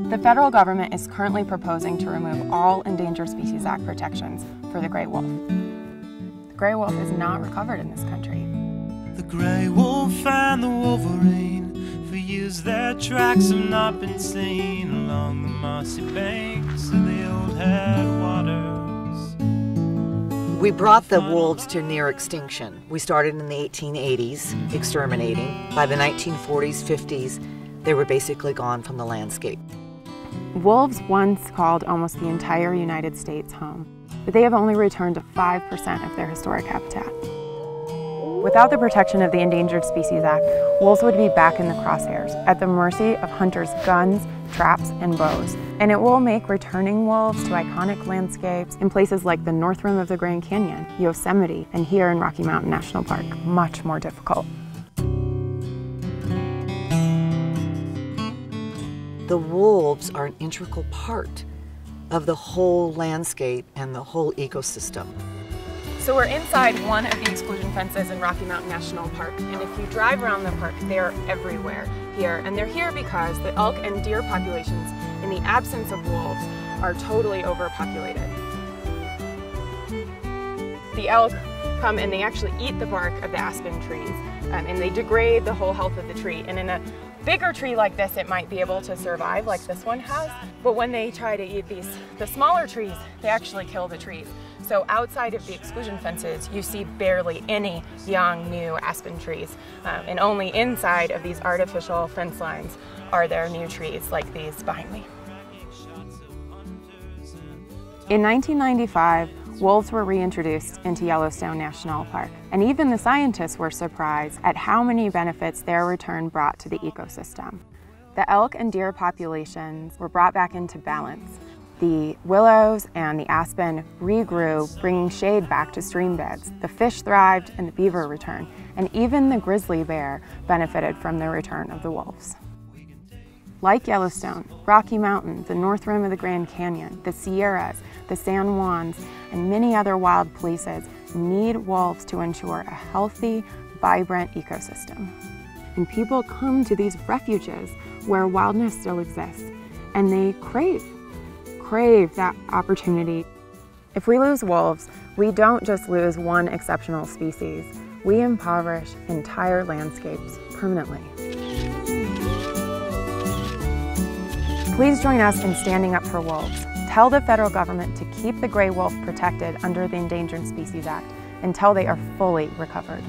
The federal government is currently proposing to remove all Endangered Species Act protections for the gray wolf. The gray wolf is not recovered in this country. The gray wolf and the wolverine, for years their tracks have not been seen along the mossy banks of the old headwaters. We brought the wolves to near extinction. We started in the 1880s, exterminating. By the 1940s, 50s, they were basically gone from the landscape. Wolves once called almost the entire United States home, but they have only returned to 5% of their historic habitat. Without the protection of the Endangered Species Act, wolves would be back in the crosshairs, at the mercy of hunters' guns, traps, and bows. And it will make returning wolves to iconic landscapes in places like the North Rim of the Grand Canyon, Yosemite, and here in Rocky Mountain National Park much more difficult. The wolves are an integral part of the whole landscape and the whole ecosystem. So we're inside one of the exclusion fences in Rocky Mountain National Park, and if you drive around the park, they're everywhere here. And they're here because the elk and deer populations, in the absence of wolves, are totally overpopulated. The elk come and they actually eat the bark of the aspen trees, and they degrade the whole health of the tree. And in a bigger tree like this, it might be able to survive like this one has, but when they try to eat the smaller trees, they actually kill the trees. So outside of the exclusion fences, you see barely any young, new aspen trees, and only inside of these artificial fence lines are there new trees like these behind me. In 1995, wolves were reintroduced into Yellowstone National Park, and even the scientists were surprised at how many benefits their return brought to the ecosystem. The elk and deer populations were brought back into balance. The willows and the aspen regrew, bringing shade back to stream beds. The fish thrived and the beaver returned, and even the grizzly bear benefited from the return of the wolves. Like Yellowstone, Rocky Mountain, the North Rim of the Grand Canyon, the Sierras, the San Juans, and many other wild places need wolves to ensure a healthy, vibrant ecosystem. And people come to these refuges where wildness still exists, and they crave that opportunity. If we lose wolves, we don't just lose one exceptional species, we impoverish entire landscapes permanently. Please join us in standing up for wolves. Tell the federal government to keep the gray wolf protected under the Endangered Species Act until they are fully recovered.